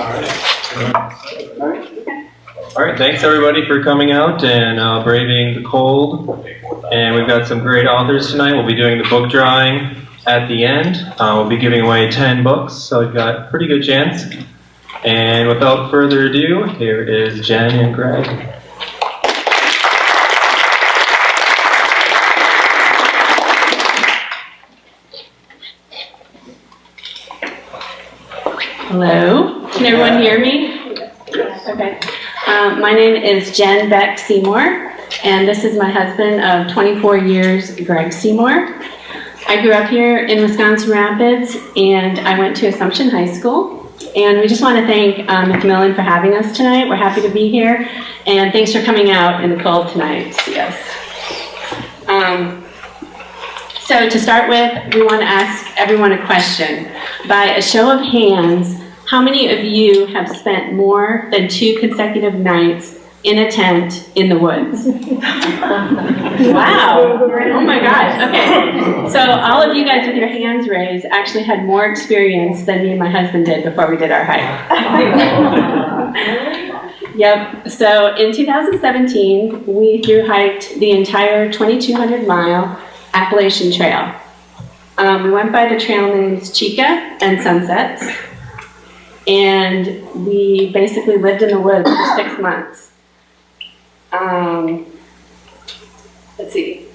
All right, thanks everybody for coming out and braving the cold. And we've got some great authors tonight. We'll be doing the book drawing at the end. We'll be giving away 10 books, so we've got a pretty good chance. And without further ado, here is Jen and Greg. Hello, can everyone hear me? Okay. My name is Jen Beck Seymour, and this is my husband of 24 years, Greg Seymour. I grew up here in Wisconsin Rapids, and I went to Assumption High School. And we just want to thank McMillan for having us tonight. We're happy to be here, and thanks for coming out in the cold tonight to see us. So to start with, we want to ask everyone a question. By a show of hands, how many of you have spent more than 2 consecutive nights in a tent in the woods? Wow. Oh my gosh. Okay. So all of you guys with your hands raised actually had more experience than me and my husband did before we did our hike. Yep. So in 2017, we thru-hiked the entire 2,200-mile Appalachian Trail. We went by the trail names Chica and Sunsets, and we basically lived in the woods for 6 months. Let's see.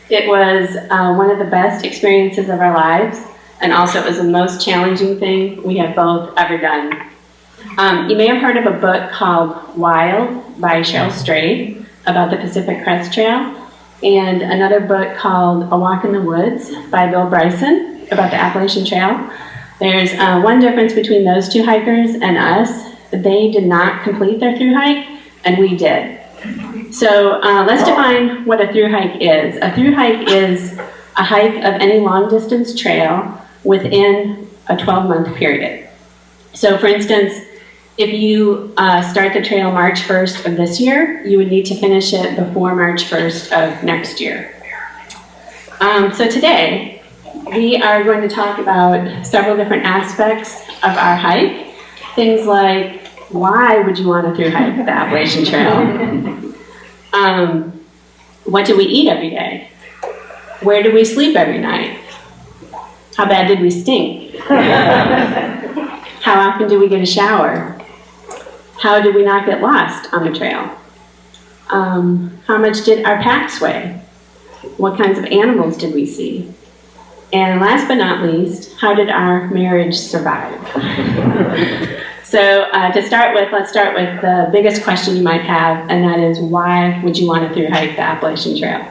It was one of the best experiences of our lives, and also it was the most challenging thing we have both ever done. You may have heard of a book called Wild by Cheryl Strayed about the Pacific Crest Trail, and another book called A Walk in the Woods by Bill Bryson about the Appalachian Trail. There's one difference between those 2 hikers and us. They did not complete their thru hike, and we did. So let's define what a thru hike is. A thru hike is a hike of any long distance trail within a 12-month period. So for instance, if you start the trail March 1st of this year, you would need to finish it before March 1st of next year. So today, we are going to talk about several different aspects of our hike. Things like, why would you want to thru hike the Appalachian Trail? What do we eat every day? Where do we sleep every night? How bad did we stink? How often do we get a shower? How did we not get lost on the trail? How much did our packs weigh? What kinds of animals did we see? And last but not least, how did our marriage survive? So to start with, let's start with the biggest question you might have, and that is, why would you want to thru hike the Appalachian Trail?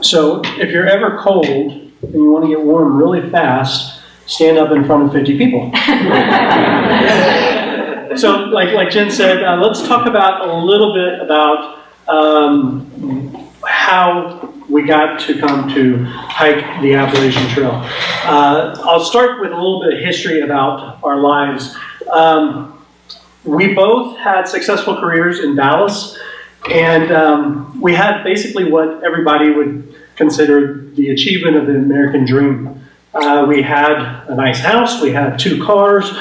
So if you're ever cold and you want to get warm really fast, stand up in front of 50 people. So like Jen said, let's talk about a little bit about how we got to come to hike the Appalachian Trail. I'll start with a little bit of history about our lives. We both had successful careers in Dallas, and we had basically what everybody would consider the achievement of the American dream. We had a nice house, we had 2 cars,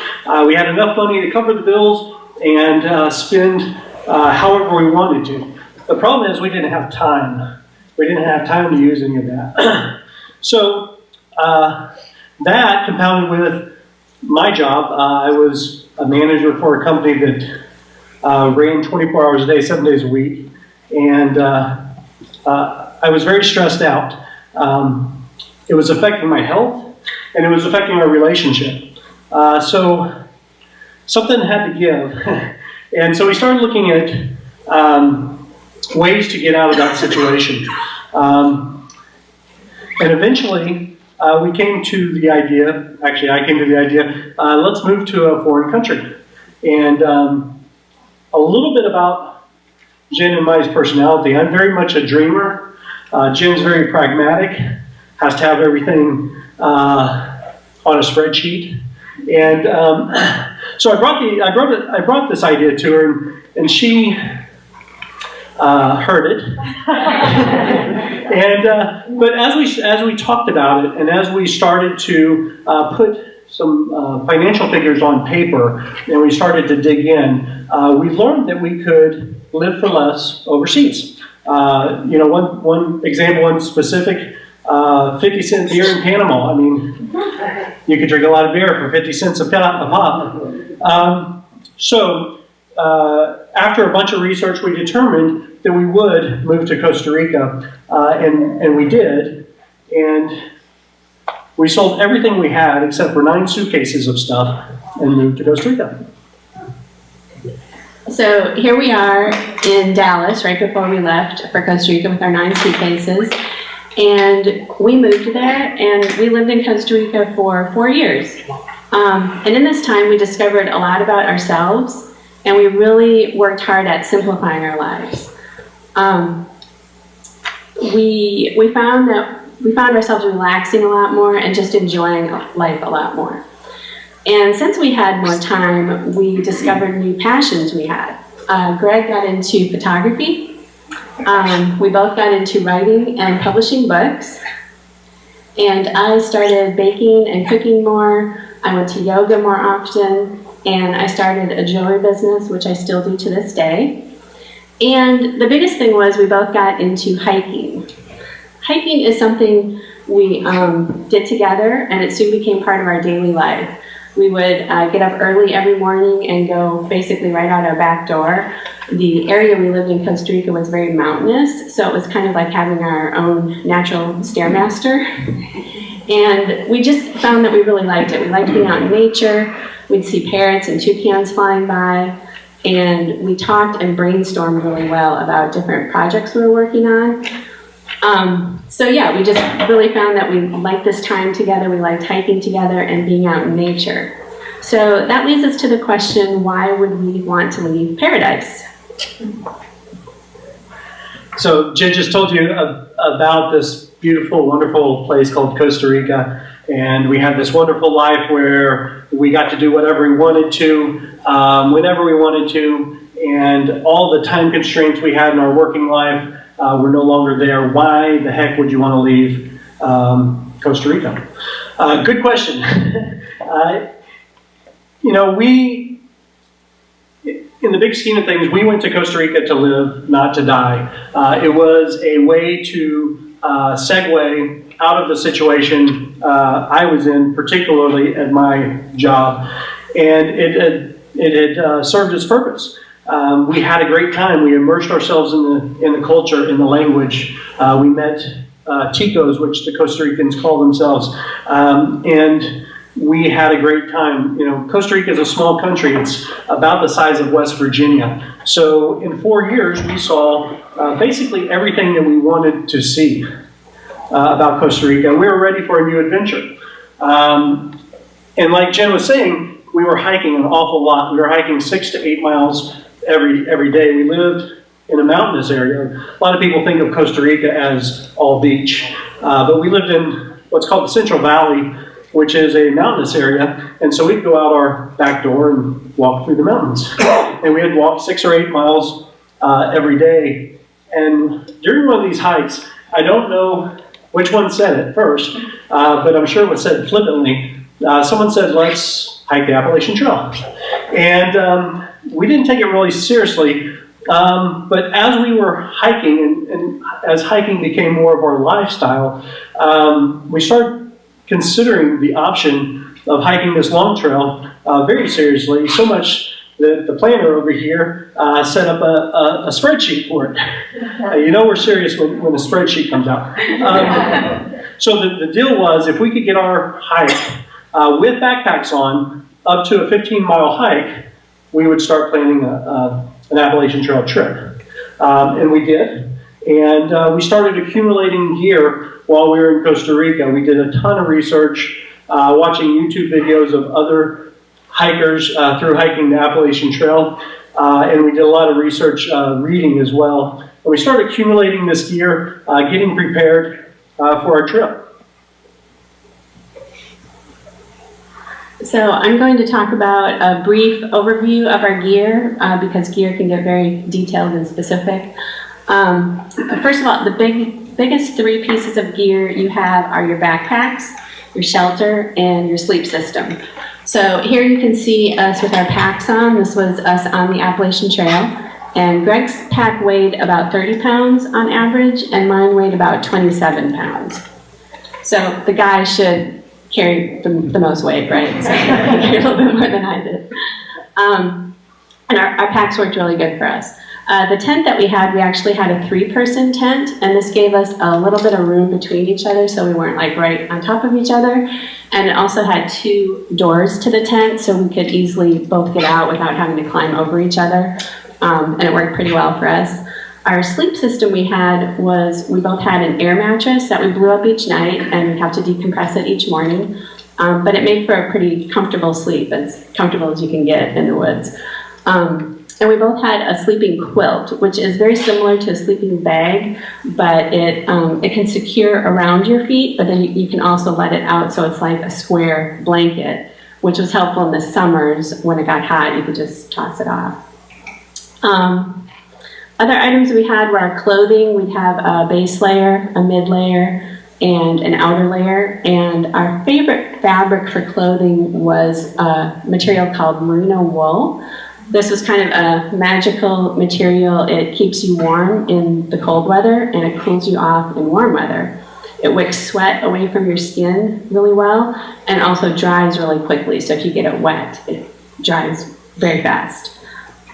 we had enough money to cover the bills and spend however we wanted to. The problem is we didn't have time. We didn't have time to use any of that. So that compounded with my job. I was a manager for a company that ran 24 hours a day, 7 days a week, and I was very stressed out. It was affecting my health, and it was affecting our relationship. So something had to give. And so we started looking at ways to get out of that situation. And eventually, we came to the idea, actually I came to the idea, let's move to a foreign country. And a little bit about Jen and my personality. I'm very much a dreamer. Jen's very pragmatic, has to have everything on a spreadsheet. And so I brought this idea to her, and she heard it. And but as we talked about it, and as we started to put some financial figures on paper and we started to dig in, we learned that we could live for less overseas. One example, one specific, 50-cent beer in Panama. I mean, you could drink a lot of beer for 50 cents a pop. So after a bunch of research, we determined that we would move to Costa Rica, and we did. And we sold everything we had except for 9 suitcases of stuff and moved to Costa Rica. So here we are in Dallas, right before we left for Costa Rica with our 9 suitcases. And we moved there, and we lived in Costa Rica for 4 years. And in this time, we discovered a lot about ourselves, and we really worked hard at simplifying our lives. We found ourselves relaxing a lot more and just enjoying life a lot more. And since we had more time, we discovered new passions we had. Greg got into photography. We both got into writing and publishing books. And I started baking and cooking more. I went to yoga more often. And I started a jewelry business, which I still do to this day. And the biggest thing was we both got into hiking. Hiking is something we did together, and it soon became part of our daily life. We would get up early every morning and go basically right out our back door. The area we lived in, Costa Rica, was very mountainous, so it was kind of like having our own natural Stairmaster. And we just found that we really liked it. We liked being out in nature. We'd see parrots and toucans flying by, and we talked and brainstormed really well about different projects we were working on. So yeah, we just really found that we liked this time together. We liked hiking together and being out in nature. So that leads us to the question, why would we want to leave paradise? So Jen just told you about this beautiful, wonderful place called Costa Rica, and we had this wonderful life where we got to do whatever we wanted to, whenever we wanted to, and all the time constraints we had in our working life were no longer there. Why the heck would you want to leave Costa Rica? Good question. In the big scheme of things, we went to Costa Rica to live, not to die. It was a way to segue out of the situation I was in, particularly at my job, and it had served its purpose. We had a great time. We immersed ourselves in the culture, in the language. We met Ticos, which the Costa Ricans call themselves, and we had a great time. Costa Rica is a small country. It's about the size of West Virginia. So in 4 years, we saw basically everything that we wanted to see about Costa Rica. We were ready for a new adventure. And like Jen was saying, we were hiking an awful lot. We were hiking 6 to 8 miles every day. We lived in a mountainous area. A lot of people think of Costa Rica as all beach, but we lived in what's called the Central Valley, which is a mountainous area, and so we'd go out our back door and walk through the mountains. And we had walked 6 or 8 miles every day. And during one of these hikes, I don't know which one said it first, but I'm sure it was said flippantly. Someone said, "Let's hike the Appalachian Trail." And we didn't take it really seriously, but as we were hiking, and as hiking became more of our lifestyle, we started considering the option of hiking this long trail very seriously, so much that the planner over here set up a spreadsheet for it. We're serious when a spreadsheet comes out. So the deal was, if we could get our hike with backpacks on up to a 15-mile hike, we would start planning an Appalachian Trail trip. And we did. And we started accumulating gear while we were in Costa Rica. We did a ton of research, watching YouTube videos of other hikers through hiking the Appalachian Trail. And we did a lot of research reading as well. And we started accumulating this gear, getting prepared for our trip. So I'm going to talk about a brief overview of our gear, because gear can get very detailed and specific. First of all, the biggest 3 pieces of gear you have are your backpacks. your shelter, and your sleep system. So here you can see us with our packs on. This was us on the Appalachian Trail. And Greg's pack weighed about 30 pounds on average, and mine weighed about 27 pounds. So the guy should carry the most weight, right? So he carried a little bit more than I did. And our packs worked really good for us. The tent that we actually had a 3-person tent, and this gave us a little bit of room between each other so we weren't like right on top of each other. And it also had 2 doors to the tent so we could easily both get out without having to climb over each other. And it worked pretty well for us. Our sleep system we both had an air mattress that we blew up each night, and we'd have to decompress it each morning. But it made for a pretty comfortable sleep, as comfortable as you can get in the woods. And we both had a sleeping quilt, which is very similar to a sleeping bag, but it can secure around your feet, but then you can also let it out so it's like a square blanket, which was helpful in the summers. When it got hot, you could just toss it off. Other items we had were our clothing. We'd have a base layer, a mid layer, and an outer layer. And our favorite fabric for clothing was a material called merino wool. This was kind of a magical material. It keeps you warm in the cold weather, and it cools you off in warm weather. It wicks sweat away from your skin really well, and also dries really quickly. So if you get it wet, it dries very fast.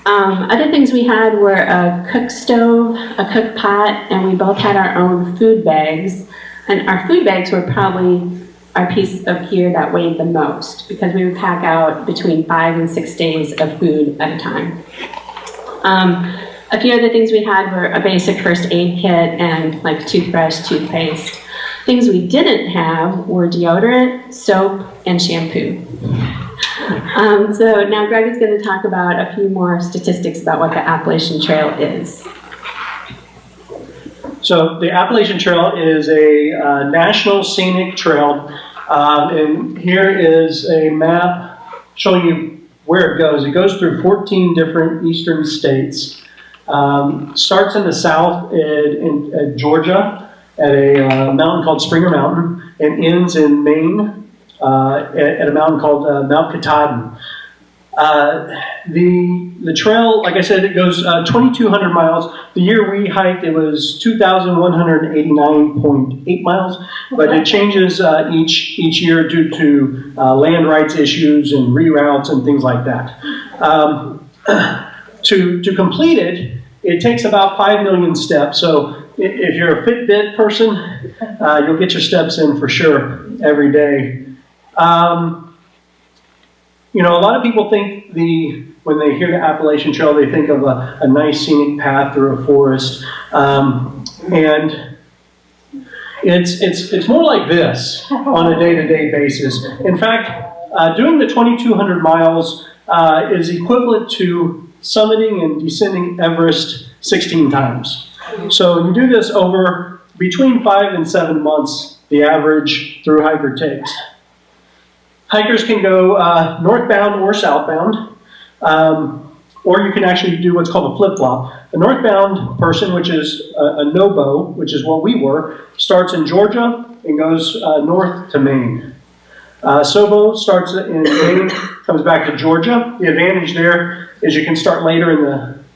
Other things we had were a cook stove, a cook pot, and we both had our own food bags. And our food bags were probably our piece of gear that weighed the most, because we would pack out between 5 and 6 days of food at a time. A few other things we had were a basic first aid kit and like toothbrush, toothpaste. Things we didn't have were deodorant, soap, and shampoo. So now Greg is going to talk about a few more statistics about what the Appalachian Trail is. So the Appalachian Trail is a national scenic trail, and here is a map showing you where it goes. It goes through 14 different eastern states. Starts in the south in Georgia at a mountain called Springer Mountain, and ends in Maine at a mountain called Mount Katahdin. The trail, like I said, it goes 2,200 miles. The year we hiked, it was 2,189.8 miles, but it changes each year due to land rights issues and reroutes and things like that. To complete it, it takes about 5 million steps. So if you're a Fitbit person, you'll get your steps in for sure every day. You know, a lot of people think when they hear the Appalachian Trail, they think of a nice scenic path through a forest, and it's more like this on a day-to-day basis. In fact, doing the 2,200 miles is equivalent to summiting and descending Everest 16 times. So you do this over between 5 and 7 months, the average through hiker takes. Hikers can go northbound or southbound, or you can actually do what's called a flip-flop. A northbound person, which is a no-bow, which is what we were, starts in Georgia and goes north to Maine. Sobo starts in Maine, comes back to Georgia. The advantage there is you can start later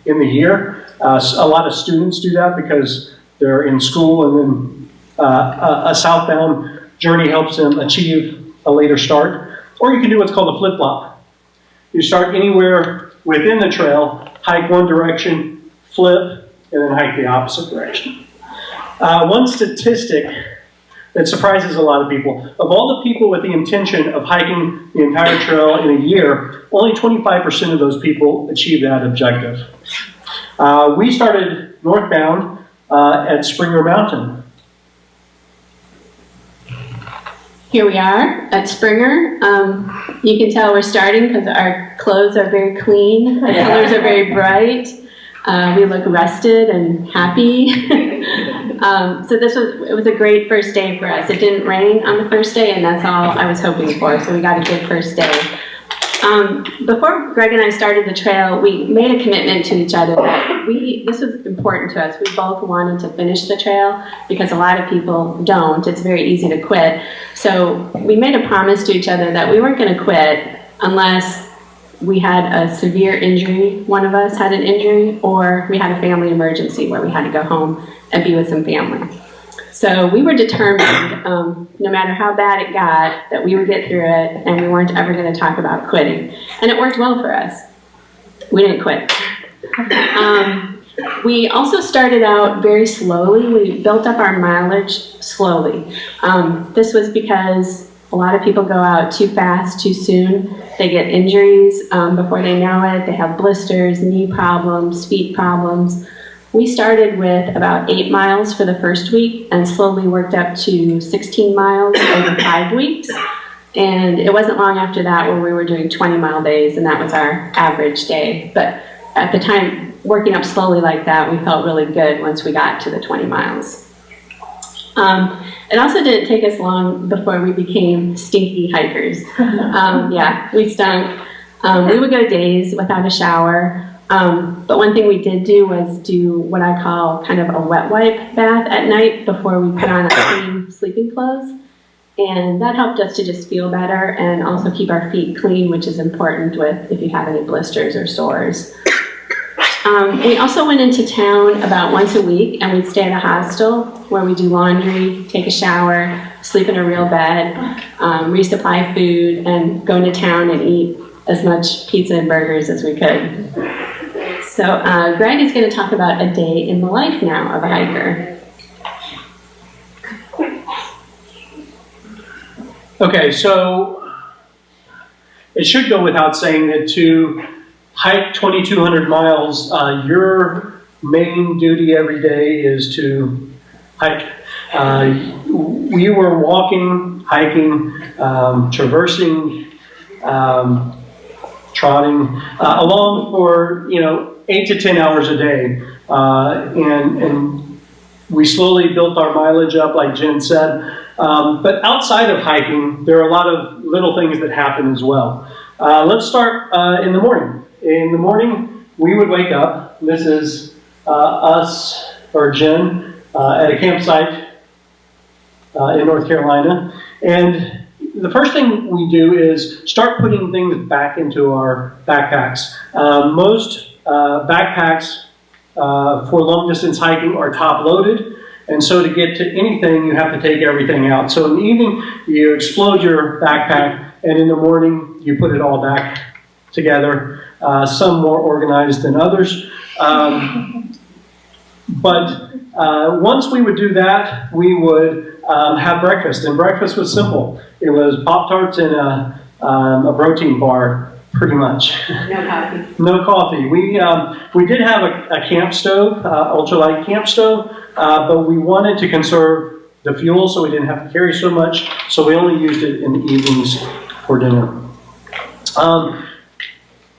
in the year. A lot of students do that because they're in school, and then a southbound journey helps them achieve a later start. Or you can do what's called a flip-flop. You start anywhere within the trail, hike one direction, flip, and then hike the opposite direction. One statistic that surprises a lot of people: of all the people with the intention of hiking the entire trail in a year, only 25% of those people achieve that objective. We started northbound at Springer Mountain. Here we are at Springer. You can tell we're starting because our clothes are very clean. The colors are very bright. We look rested and happy. So it was a great first day for us. It didn't rain on the first day, and that's all I was hoping for. So we got a good first day. Before Greg and I started the trail, we made a commitment to each other that this was important to us. We both wanted to finish the trail because a lot of people don't. It's very easy to quit. So we made a promise to each other that we weren't going to quit unless we had a severe injury, one of us had an injury, or we had a family emergency where we had to go home and be with some family. So we were determined, no matter how bad it got, that we would get through it, and we weren't ever going to talk about quitting. And it worked well for us. We didn't quit. We also started out very slowly. We built up our mileage slowly. This was because a lot of people go out too fast, too soon. They get injuries before they know it. They have blisters, knee problems, feet problems. We started with about 8 miles for the first week and slowly worked up to 16 miles over 5 weeks. And it wasn't long after that where we were doing 20-mile days, and that was our average day. But at the time, working up slowly like that, we felt really good once we got to the 20 miles. It also didn't take us long before we became stinky hikers. Yeah, we stunk. We would go days without a shower. But one thing we did do was do what I call kind of a wet wipe bath at night before we put on our clean sleeping clothes. And that helped us to just feel better and also keep our feet clean, which is important with if you have any blisters or sores. We also went into town about once a week, and we'd stay at a hostel where we do laundry, take a shower, sleep in a real bed, resupply food, and go into town and eat as much pizza and burgers as we could. So Greg is going to talk about a day in the life now of a hiker. Okay, so it should go without saying that to hike 2,200 miles, your main duty every day is to hike. We were walking, hiking, traversing, trotting along for 8 to 10 hours a day, and we slowly built our mileage up, like Jen said. But outside of hiking, there are a lot of little things that happen as well. Let's start in the morning. In the morning, we would wake up. This is us, or Jen, at a campsite in North Carolina. And the first thing we do is start putting things back into our backpacks. Most backpacks for long distance hiking are top loaded. And so to get to anything, you have to take everything out. So in the evening, you explode your backpack, and in the morning, you put it all back together. Some more organized than others. But once we would do that, we would have breakfast. And breakfast was simple. It was Pop-Tarts and a protein bar, pretty much. No coffee. No coffee. We did have a camp stove, ultralight camp stove, but we wanted to conserve the fuel so we didn't have to carry so much, so we only used it in the evenings for dinner.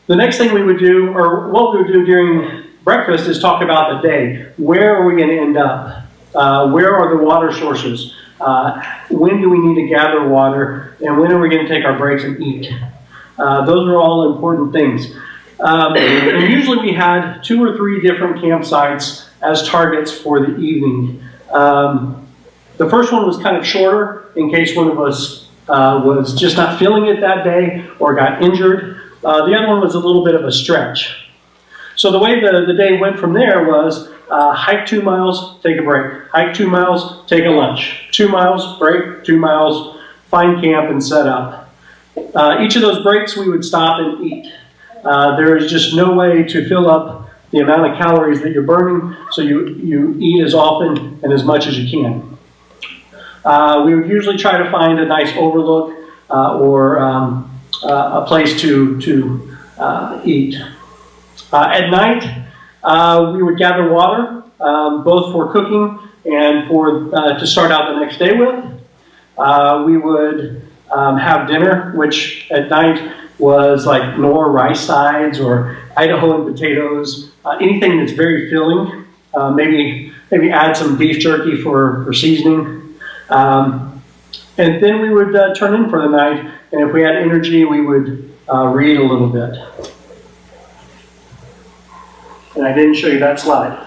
The next thing we would do, or what we would do during breakfast, is talk about the day. Where are we going to end up? Where are the water sources? When do we need to gather water? And when are we going to take our breaks and eat? Those are all important things. And usually we had 2 or 3 different campsites as targets for the evening. The first one was kind of shorter in case one of us was just not feeling it that day or got injured. The other one was a little bit of a stretch. So the way the day went from there was hike 2 miles, take a break. Hike 2 miles, take a lunch. 2 miles, break. 2 miles, find camp and set up. Each of those breaks we would stop and eat. There is just no way to fill up the amount of calories that you're burning, so you eat as often and as much as you can. We would usually try to find a nice overlook or a place to eat. At night, we would gather water, both for cooking and for to start out the next day with. We would have dinner, which at night was like Knorr rice sides or Idaho and potatoes, anything that's very filling. Maybe add some beef jerky for seasoning. And then we would turn in for the night, and if we had energy, we would read a little bit. And I didn't show you that slide.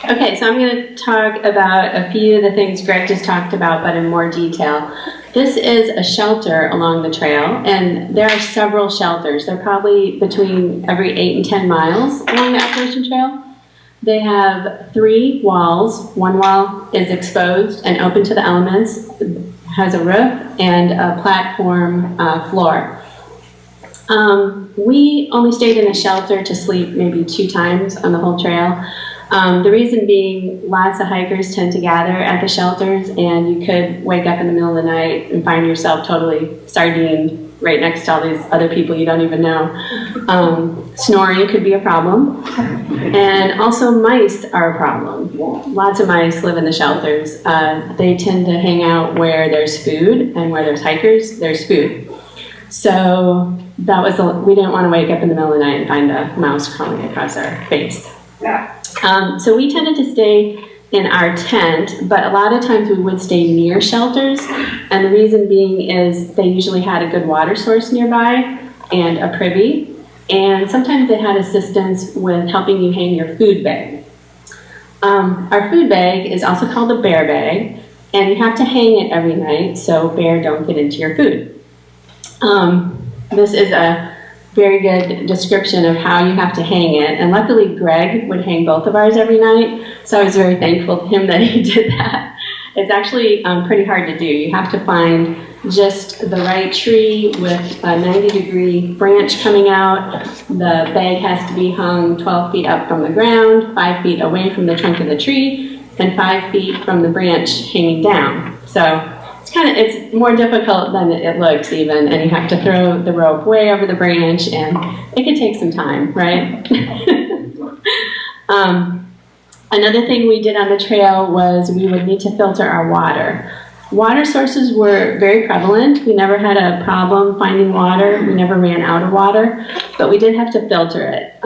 Okay, so I'm going to talk about a few of the things Greg just talked about, but in more detail. This is a shelter along the trail, and there are several shelters. They're probably between every 8 and 10 miles along the Appalachian Trail. They have 3 walls. One wall is exposed and open to the elements, has a roof, and a platform floor. We only stayed in a shelter to sleep maybe 2 times on the whole trail. The reason being, lots of hikers tend to gather at the shelters, and you could wake up in the middle of the night and find yourself totally sardined right next to all these other people you don't even know. Snoring could be a problem. And also mice are a problem. Lots of mice live in the shelters. They tend to hang out where there's food, and where there's hikers, there's food. So that was we didn't want to wake up in the middle of the night and find a mouse crawling across our face. So we tended to stay in our tent, but a lot of times we would stay near shelters, and the reason being is they usually had a good water source nearby and a privy, and sometimes they had assistance with helping you hang your food bag. Our food bag is also called a bear bag, and you have to hang it every night so bear don't get into your food. This is a very good description of how you have to hang it, and luckily Greg would hang both of ours every night, so I was very thankful to him that he did that. It's actually pretty hard to do. You have to find just the right tree with a 90-degree branch coming out. The bag has to be hung 12 feet up from the ground, 5 feet away from the trunk of the tree, and 5 feet from the branch hanging down. So it's more difficult than it looks even, and you have to throw the rope way over the branch, and it can take some time, right? Another thing we did on the trail was we would need to filter our water. Water sources were very prevalent. We never had a problem finding water. We never ran out of water, but we did have to filter it.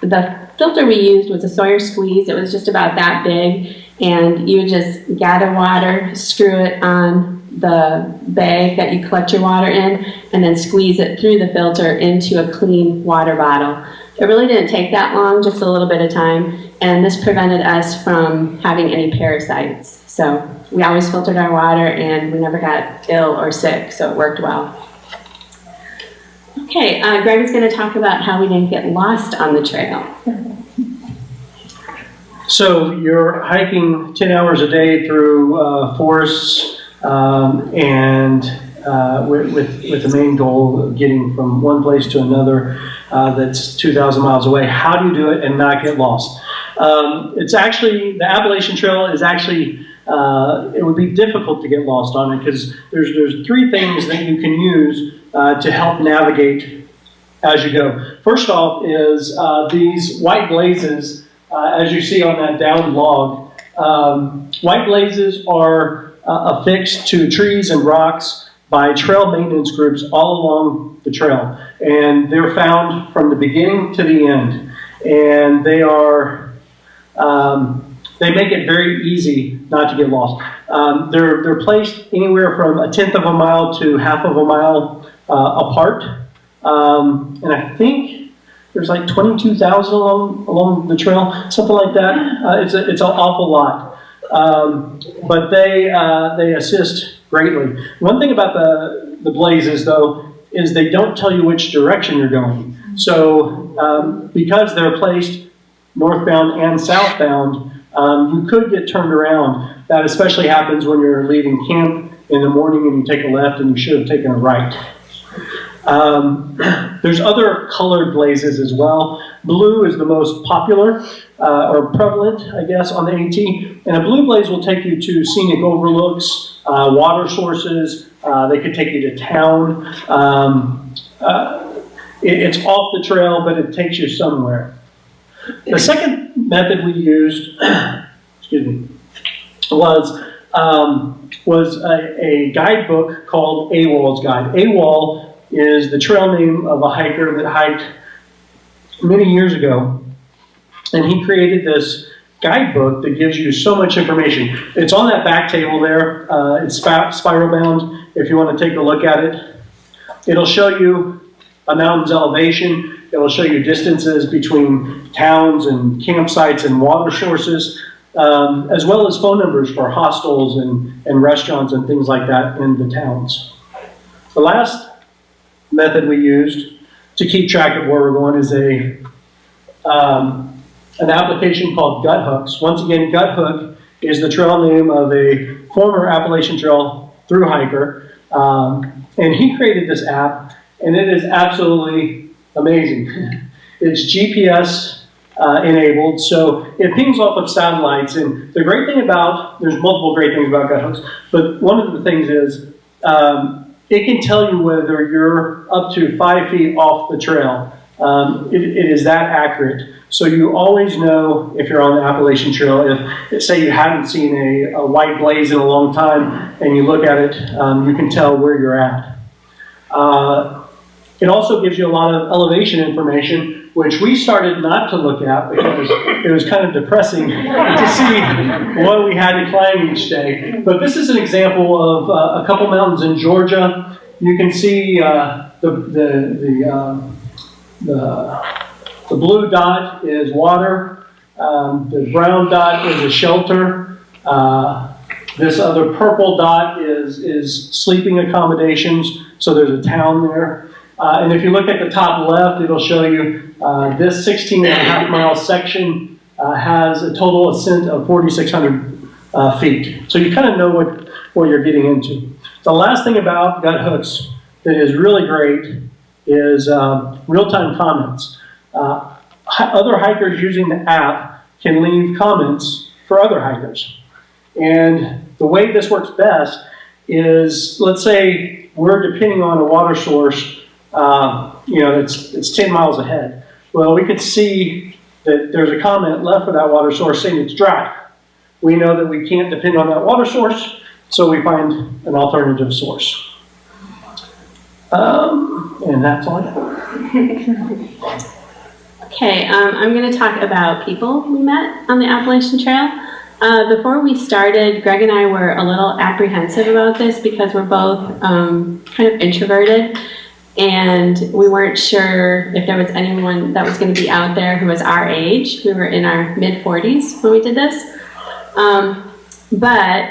The filter we used was a Sawyer squeeze. It was just about that big, and you would just gather water, screw it on the bag that you collect your water in, and then squeeze it through the filter into a clean water bottle. It really didn't take that long, just a little bit of time, and this prevented us from having any parasites. So we always filtered our water, and we never got ill or sick, so it worked well. Okay, Greg is going to talk about how we didn't get lost on the trail. So you're hiking 10 hours a day through forests, and with the main goal of getting from one place to another that's 2,000 miles away. How do you do it and not get lost? It's actually, the Appalachian Trail is actually, it would be difficult to get lost on it because there's 3 things that you can use to help navigate as you go. First off is these white glazes, as you see on that downed log. White glazes are affixed to trees and rocks by trail maintenance groups all along the trail, and they're found from the beginning to the end, and they are they make it very easy not to get lost. They're placed anywhere from 1/10 of a mile to 1/2 of a mile apart, and I think there's like 22,000 along the trail, something like that. It's an awful lot, but they assist greatly. One thing about the Glazes, though, is they don't tell you which direction you're going. So because they're placed northbound and southbound, you could get turned around. That especially happens when you're leaving camp in the morning and you take a left and you should have taken a right. There's other colored Glazes as well. Blue is the most popular or prevalent, I guess, on the AT. And a blue Glaze will take you to scenic overlooks, water sources. They could take you to town. It's off the trail, but it takes you somewhere. The second method we used, was a guidebook called AWOL's Guide. AWOL is the trail name of a hiker that hiked many years ago, and he created this guidebook that gives you so much information. It's on that back table there. It's spiral bound if you want to take a look at it. It'll show you a mountain's elevation. It will show you distances between towns and campsites and water sources, as well as phone numbers for hostels and restaurants and things like that in the towns. The last method we used to keep track of where we're going is an application called Gut Hooks. Once again, Gut Hook is the trail name of a former Appalachian Trail thru hiker, and he created this app, and it is absolutely amazing. It's GPS enabled, so it pings off of satellites. And the great thing about, there's multiple great things about Gut Hooks, but one of the things is it can tell you whether you're up to 5 feet off the trail. It is that accurate. So you always know if you're on the Appalachian Trail. If say you haven't seen a white blaze in a long time and you look at it, you can tell where you're at. It also gives you a lot of elevation information, which we started not to look at because it was kind of depressing to see what we had to climb each day. But this is an example of a couple mountains in Georgia. You can see the blue dot is water. The brown dot is a shelter. This other purple dot is sleeping accommodations. So there's a town there. And if you look at the top left, it'll show you this 16.5-mile section has a total ascent of 4,600 feet. So you kind of know what you're getting into. The last thing about Gut Hooks that is really great is real-time comments. Other hikers using the app can leave comments for other hikers. And the way this works best is, let's say we're depending on a water source, it's 10 miles ahead. Well, we could see that there's a comment left for that water source saying it's dry. We know that we can't depend on that water source, so we find an alternative source. And that's all I got. Okay, I'm going to talk about people we met on the Appalachian Trail. Before we started, Greg and I were a little apprehensive about this because we're both kind of introverted, and we weren't sure if there was anyone that was going to be out there who was our age. We were in our mid-40s when we did this. But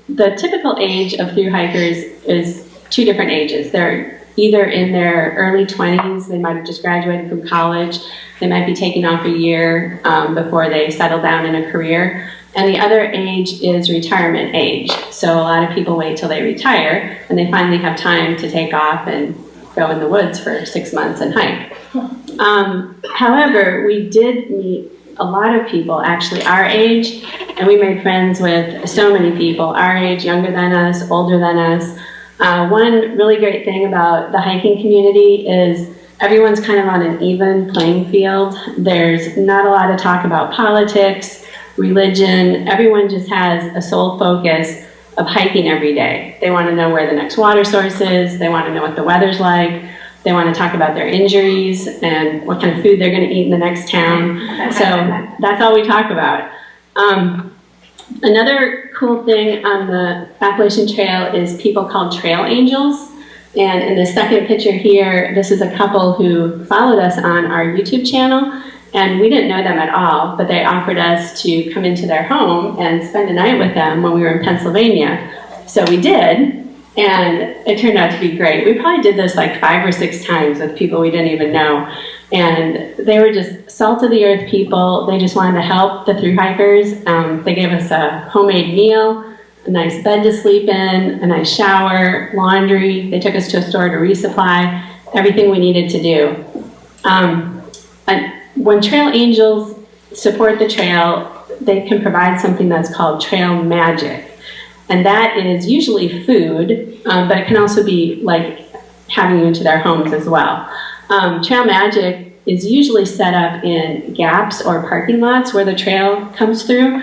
the typical age of thru hikers is 2 different ages. They're either in their early 20s, they might have just graduated from college, they might be taking off a year before they settle down in a career, and the other age is retirement age. So a lot of people wait till they retire, and they finally have time to take off and go in the woods for 6 months and hike. However, we did meet a lot of people actually our age, and we made friends with so many people our age, younger than us, older than us. One really great thing about the hiking community is everyone's kind of on an even playing field. There's not a lot of talk about politics, religion. Everyone just has a sole focus of hiking every day. They want to know where the next water source is. They want to know what the weather's like. They want to talk about their injuries and what kind of food they're going to eat in the next town. So that's all we talk about. Another cool thing on the Appalachian Trail is people called trail angels. And in the second picture here, this is a couple who followed us on our YouTube channel. And we didn't know them at all, but they offered us to come into their home and spend a night with them when we were in Pennsylvania. So we did, and it turned out to be great. We probably did this like 5 or 6 times with people we didn't even know. And they were just salt-of-the-earth people. They just wanted to help the thru hikers. They gave us a homemade meal, a nice bed to sleep in, a nice shower, laundry. They took us to a store to resupply, everything we needed to do. When trail angels support the trail, they can provide something that's called trail magic. And that is usually food, but it can also be like having you into their homes as well. Trail magic is usually set up in gaps or parking lots where the trail comes through,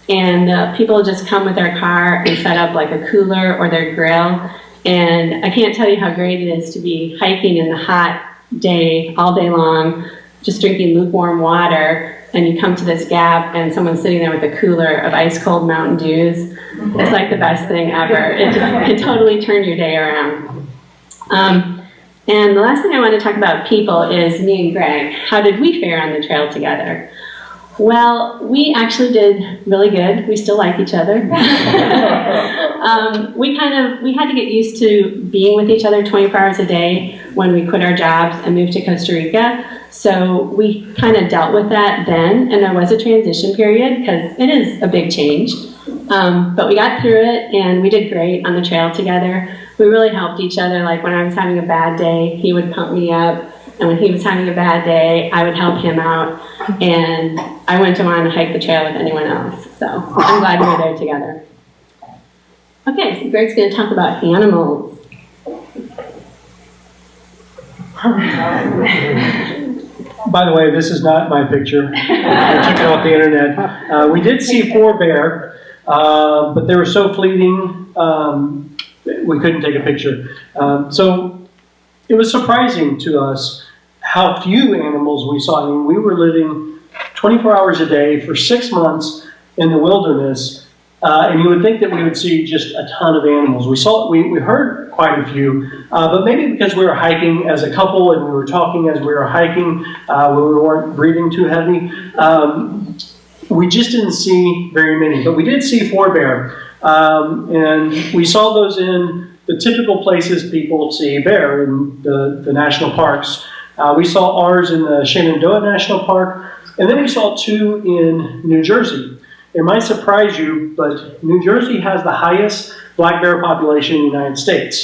and people just come with their car and set up like a cooler or their grill. And I can't tell you how great it is to be hiking in the hot day all day long, just drinking lukewarm water and you come to this gap and someone's sitting there with a cooler of ice cold Mountain Dews. It's like the best thing ever. It totally turned your day around. And the last thing I want to talk about people is me and Greg. How did we fare on the trail together? Well, we actually did really good. We still like each other. We had to get used to being with each other 24 hours a day when we quit our jobs and moved to Costa Rica. So we kind of dealt with that then, and there was a transition period because it is a big change. But we got through it, and we did great on the trail together. We really helped each other. Like when I was having a bad day, he would pump me up. And when he was having a bad day, I would help him out. And I wouldn't want to hike the trail with anyone else. So I'm glad we were there together. Okay, so Greg's going to talk about animals. By the way, this is not my picture. I took it off the internet. We did see 4 bear, but they were so fleeting, we couldn't take a picture. So it was surprising to us how few animals we saw. I mean, we were living 24 hours a day for 6 months in the wilderness, and you would think that we would see just a ton of animals. We heard quite a few, but maybe because we were hiking as a couple and we were talking as we were hiking when we weren't breathing too heavy, we just didn't see very many. But we did see 4 bear, and we saw those in the typical places people see bear in the national parks. We saw ours in the Shenandoah National Park, and then we saw 2 in New Jersey. It might surprise you, but New Jersey has the highest black bear population in the United States.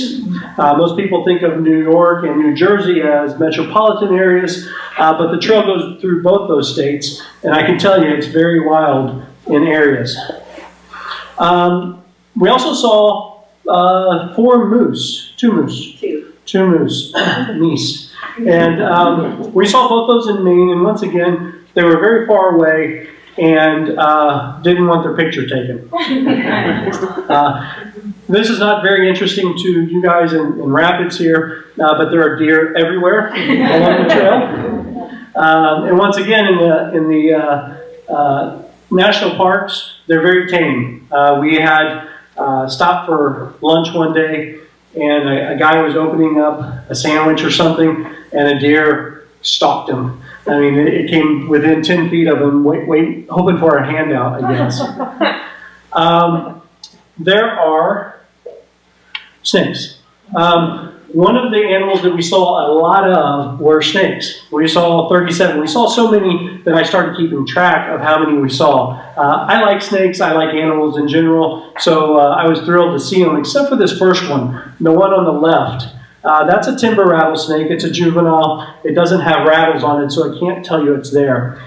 Most people think of New York and New Jersey as metropolitan areas, but the trail goes through both those states, and I can tell you it's very wild in areas. We also saw 4 moose, 2 moose. Two moose, meese. And we saw both those in Maine, and once again, they were very far away and didn't want their picture taken. This is not very interesting to you guys in Rapids here, but there are deer everywhere along the trail. And once again, in the national parks, they're very tame. We had stopped for lunch one day, and a guy was opening up a sandwich or something, and a deer stalked him. I mean, it came within 10 feet of him, hoping for a handout, I guess. There are snakes. One of the animals that we saw a lot of were snakes. We saw 37. We saw so many that I started keeping track of how many we saw. I like snakes. I like animals in general. So I was thrilled to see them, except for this first one, the one on the left. That's a timber rattlesnake. It's a juvenile. It doesn't have rattles on it, so I can't tell you it's there.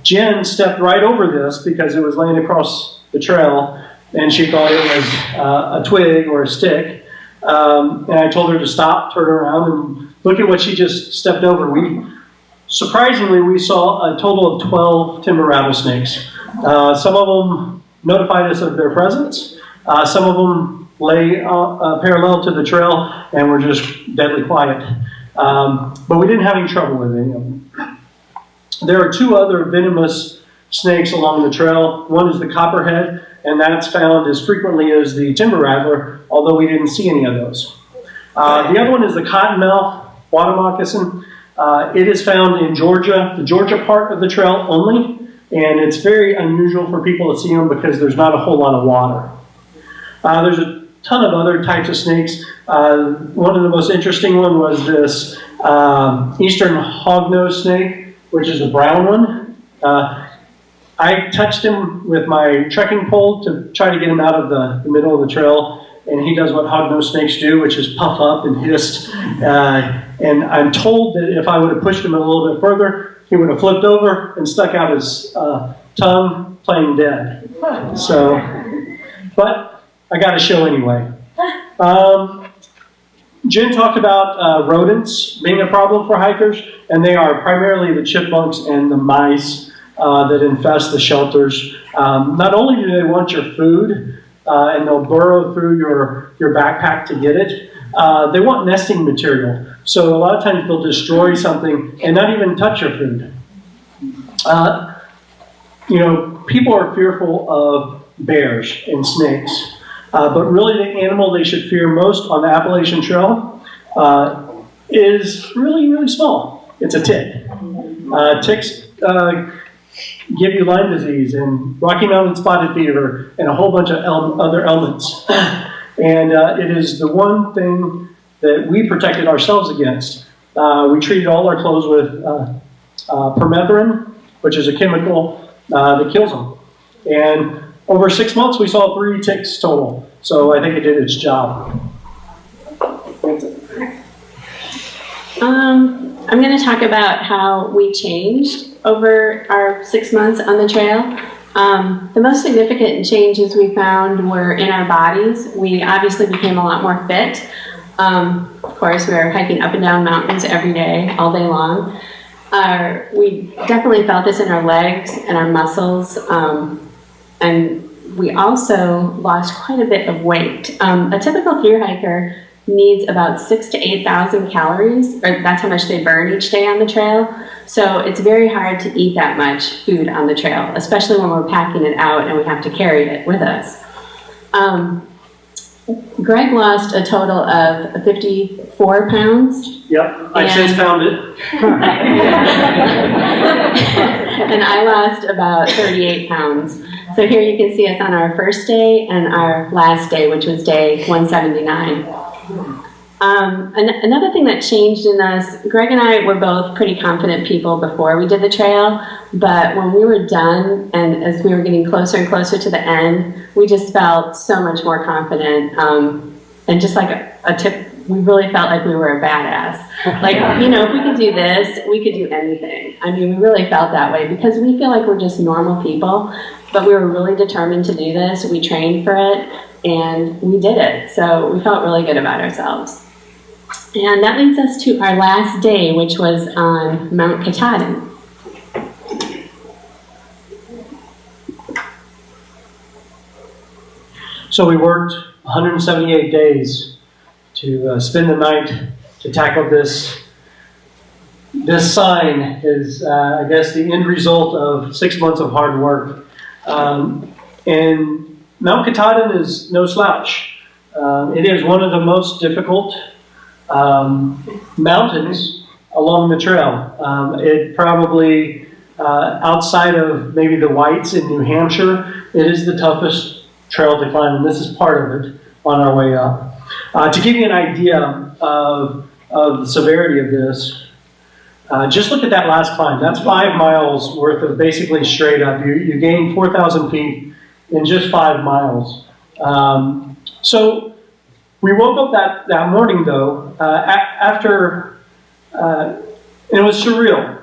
Jen stepped right over this because it was laying across the trail, and she thought it was a twig or a stick. And I told her to stop, turn around, and look at what she just stepped over. Surprisingly, we saw a total of 12 timber rattlesnakes. Some of them notified us of their presence. Some of them lay parallel to the trail and were just deadly quiet. But we didn't have any trouble with any of them. There are 2 other venomous snakes along the trail. One is the copperhead, and that's found as frequently as the timber rattler, although we didn't see any of those. The other one is the Cottonmouth water moccasin. It is found in Georgia, the Georgia part of the trail only, and it's very unusual for people to see them because there's not a whole lot of water. There's a ton of other types of snakes. One of the most interesting ones was this eastern hognose snake, which is a brown one. I touched him with my trekking pole to try to get him out of the middle of the trail, and he does what hognose snakes do, which is puff up and hiss. And I'm told that if I would have pushed him a little bit further, he would have flipped over and stuck out his tongue, playing dead. So, but I got a show anyway. Jen talked about rodents being a problem for hikers, and they are primarily the chipmunks and the mice that infest the shelters. Not only do they want your food, and they'll burrow through your backpack to get it, they want nesting material. So a lot of times they'll destroy something and not even touch your food. You know, people are fearful of bears and snakes, but really the animal they should fear most on the Appalachian Trail is really, really small. It's a tick. Ticks give you Lyme disease and Rocky Mountain spotted fever and a whole bunch of other ailments. And it is the one thing that we protected ourselves against. We treated all our clothes with permethrin, which is a chemical that kills them. And over 6 months, we saw 3 ticks total. So I think it did its job. I'm going to talk about how we changed over our 6 months on the trail. The most significant changes we found were in our bodies. We obviously became a lot more fit. Of course, we were hiking up and down mountains every day, all day long. We definitely felt this in our legs and our muscles, and we also lost quite a bit of weight. A typical thru hiker needs about 6,000 to 8,000 calories, or that's how much they burn each day on the trail. So it's very hard to eat that much food on the trail, especially when we're packing it out and we have to carry it with us. Greg lost a total of 54 pounds. Yep, I've since found it. And I lost about 38 pounds. So here you can see us on our first day and our last day, which was day 179. Another thing that changed in us, Greg and I were both pretty confident people before we did the trail, but when we were done and as we were getting closer and closer to the end, we just felt so much more confident, and just like a tip, we really felt like we were a badass. Like, you know, if we could do this, we could do anything. I mean, we really felt that way because we feel like we're just normal people, but we were really determined to do this. We trained for it, and we did it. So we felt really good about ourselves. And that leads us to our last day, which was on Mount Katahdin. So we worked 178 days to spend the night to tackle this. This sign is, I guess, the end result of 6 months of hard work. And Mount Katahdin is no slouch. It is one of the most difficult mountains along the trail. It probably, outside of maybe the Whites in New Hampshire, it is the toughest trail to climb, and this is part of it on our way up. To give you an idea of the severity of this, just look at that last climb. That's 5 miles worth of basically straight up. You gain 4,000 feet in just 5 miles. So we woke up that morning, though, after, and it was surreal.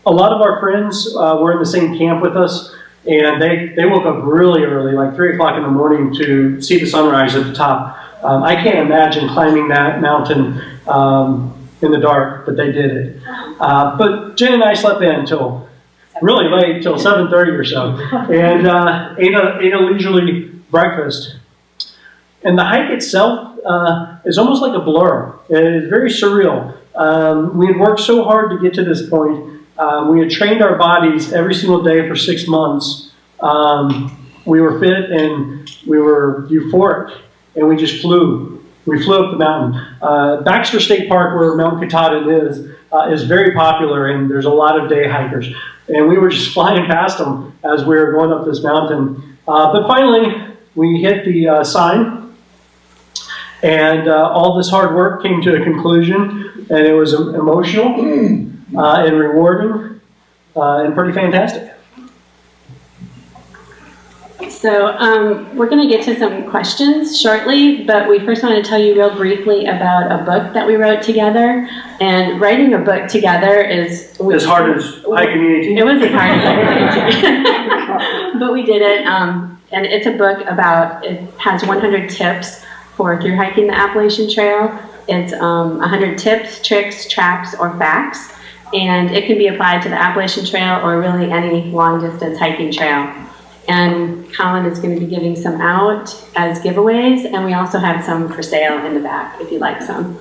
A lot of our friends were in the same camp with us, and they woke up really early, like 3 o'clock in the morning, to see the sunrise at the top. I can't imagine climbing that mountain in the dark, but they did it. But Jen and I slept in until really late, till 7:30 or so, and ate a leisurely breakfast. And the hike itself is almost like a blur. It is very surreal. We had worked so hard to get to this point. We had trained our bodies every single day for 6 months. We were fit and we were euphoric, and we just flew. We flew up the mountain. Baxter State Park, where Mount Katahdin is very popular, and there's a lot of day hikers. And we were just flying past them as we were going up this mountain. But finally, we hit the sign, and all this hard work came to a conclusion, and it was emotional and rewarding and pretty fantastic. So we're going to get to some questions shortly, but we first want to tell you real briefly about a book that we wrote together. And writing a book together is... As hard as hiking the AT? It was as hard as hiking the AT. But we did it, and it's a book about, it has 100 tips for through hiking the Appalachian Trail. It's 100 tips, tricks, traps, or facts, and it can be applied to the Appalachian Trail or really any long-distance hiking trail. And Colin is going to be giving some out as giveaways, and we also have some for sale in the back if you'd like some.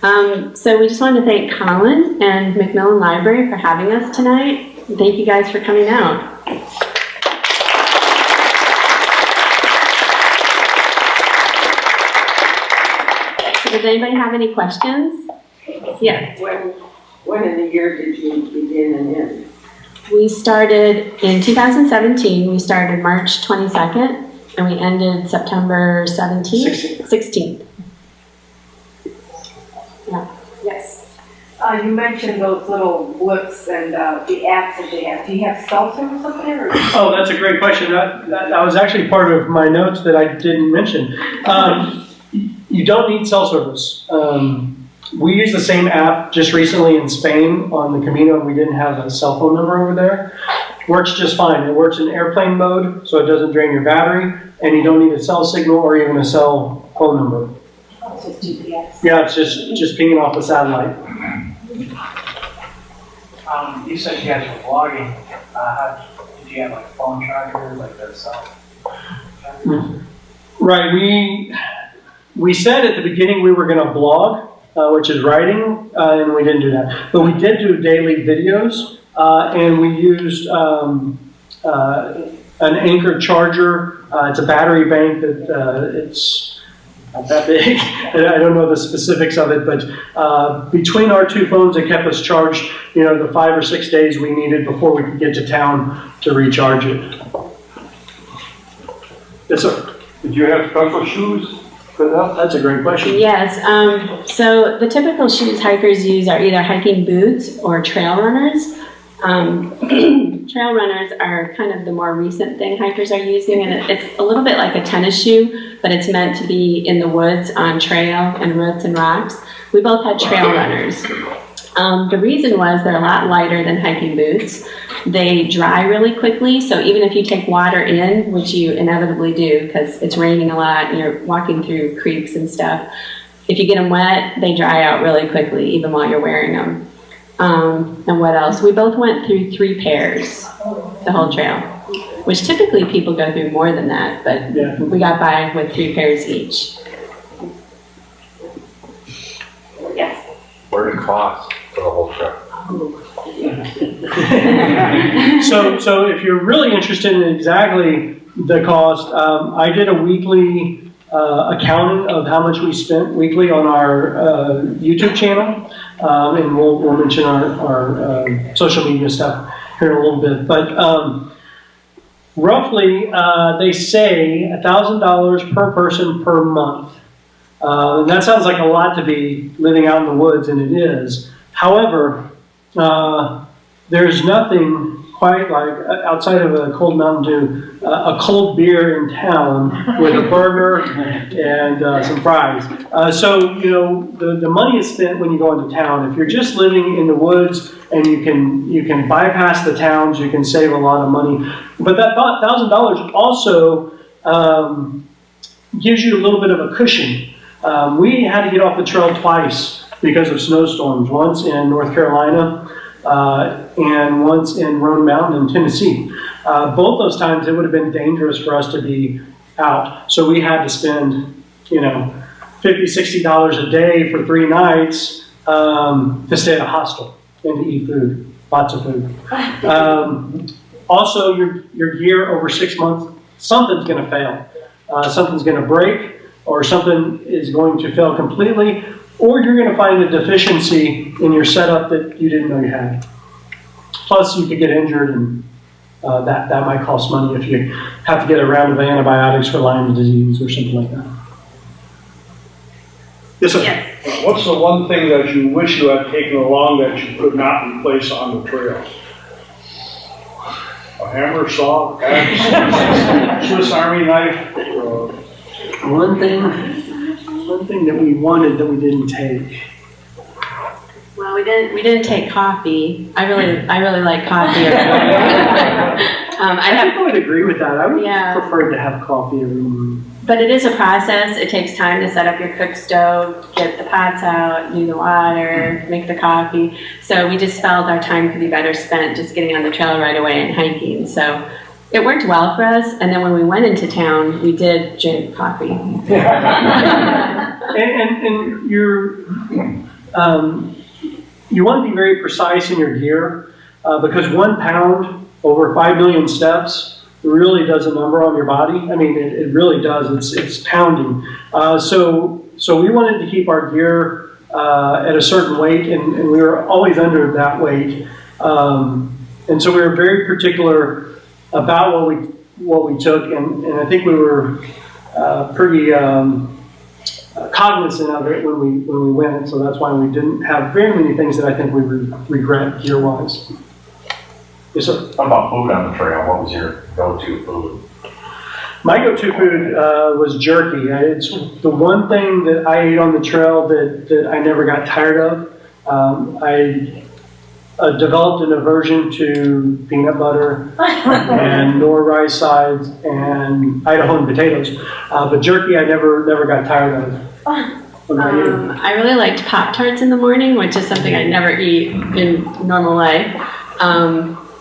So we just wanted to thank Colin and McMillan Library for having us tonight. Thank you guys for coming out. So does anybody have any questions? Yes. When in the year did you begin and end? We started in 2017. We started March 22nd, and we ended September 17th? 16th. Yeah. Yes. You mentioned those little books and the apps that they have. Do you have cell service up there? Oh, that's a great question. That was actually part of my notes that I didn't mention. You don't need cell service. We used the same app just recently in Spain on the Camino, and we didn't have a cell phone number over there. Works just fine. It works in airplane mode, so it doesn't drain your battery, and you don't need a cell signal or even a cell phone number. Oh, it's just GPS. Yeah, it's just pinging off the satellite. You said you guys were vlogging. Did you have like phone chargers, like the cell? Right. We said at the beginning we were going to blog, which is writing, and we didn't do that. But we did do daily videos, and we used an Anchor charger. It's a battery bank that it's not that big. I don't know the specifics of it, but between our two phones, it kept us charged, the 5 or 6 days we needed before we could get to town to recharge it. Yes, sir. Did you have special shoes for that? That's a great question. Yes. So the typical shoes hikers use are either hiking boots or trail runners. Trail runners are kind of the more recent thing hikers are using, and it's a little bit like a tennis shoe, but it's meant to be in the woods on trail and roots and rocks. We both had trail runners. The reason was they're a lot lighter than hiking boots. They dry really quickly, so even if you take water in, which you inevitably do because it's raining a lot and you're walking through creeks and stuff, if you get them wet, they dry out really quickly even while you're wearing them. And what else? We both went through 3 pairs the whole trail, which typically people go through more than that, but Yeah. we got by with 3 pairs each. Yes. What did it cost for the whole trip? So if you're really interested in exactly the cost, I did a weekly accounting of how much we spent weekly on our YouTube channel, and we'll mention our social media stuff here in a little bit. But roughly, they say $1,000 per person per month. And that sounds like a lot to be living out in the woods, and it is. However, there's nothing quite like, outside of a cold Mountain Dew, a cold beer in town with a burger and some fries. So, the money is spent when you go into town. If you're just living in the woods and you can bypass the towns, you can save a lot of money. But that $1,000 also gives you a little bit of a cushion. We had to get off the trail twice because of snowstorms, once in North Carolina and once in Roan Mountain in Tennessee. Both those times it would have been dangerous for us to be out. So we had to spend, $50, $60 a day for 3 nights to stay at a hostel and to eat food, lots of food. Also, your gear over 6 months, something's going to fail. Something's going to break, or something is going to fail completely, or you're going to find a deficiency in your setup that you didn't know you had. Plus, you could get injured, and that might cost money if you have to get a round of antibiotics for Lyme disease or something like that. Yes, sir. Yes. What's the one thing that you wish you had taken along that you could not replace on the trail? A hammer, saw, axe, Swiss Army knife? One thing that we wanted that we didn't take. Well, we didn't take coffee. I really like coffee. I would agree with that. I would Yeah. prefer to have coffee every morning. But it is a process. It takes time to set up your cook stove, get the pots out, do the water, make the coffee. So we just felt our time could be better spent just getting on the trail right away and hiking. So it worked well for us. And then when we went into town, we did drink coffee. And You want to be very precise in your gear because 1 pound over 5 million steps really does a number on your body. I mean, it really does. It's pounding. So we wanted to keep our gear at a certain weight, and we were always under that weight. And so we were very particular about what we took, and I think we were pretty cognizant of it when we went. So that's why we didn't have very many things that I think we regret gear-wise. Yes, sir. What about food on the trail? What was your go-to food? My go-to food was jerky. It's the one thing that I ate on the trail that I never got tired of. I developed an aversion to peanut butter and nor rice sides and Idahoan potatoes. But jerky I never got tired of. What about you? I really liked Pop-Tarts in the morning, which is something I never eat in normal life.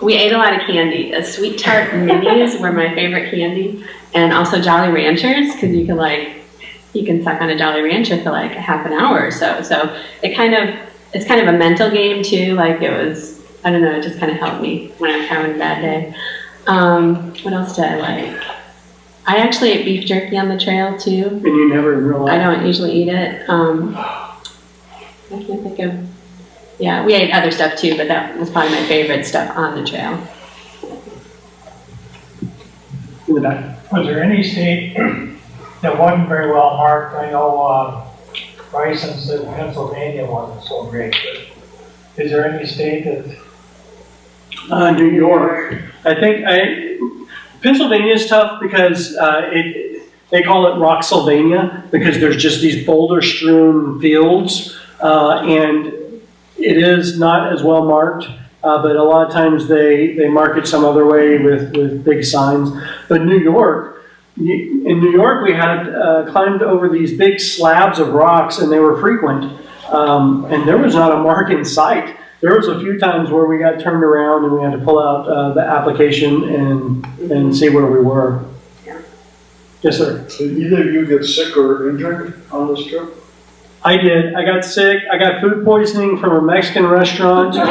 We ate a lot of candy. Sweet Tart minis were my favorite candy, and also Jolly Ranchers, because you can suck on a Jolly Rancher for like a half an hour or so. So it's kind of a mental game too. Like it was, I don't know, it just kind of helped me when I was having a bad day. What else did I like? I actually ate beef jerky on the trail too. And you never in real life? I don't usually eat it. I can't think of. Yeah, we ate other stuff too, but that was probably my favorite stuff on the trail. In the back. Was there any state that wasn't very well marked? I know Bryson said Pennsylvania wasn't so great, but is there any state that? New York. I think Pennsylvania is tough because they call it Rocksylvania because there's just these boulder-strewn fields, and it is not as well marked. But a lot of times they mark it some other way with big signs. But in New York, we had climbed over these big slabs of rocks, and they were frequent, and there was not a mark in sight. There was a few times where we got turned around and we had to pull out the application and see where we were. Yeah. Yes, sir. Did either of you get sick or injured on this trip? I did. I got sick. I got food poisoning from a Mexican restaurant in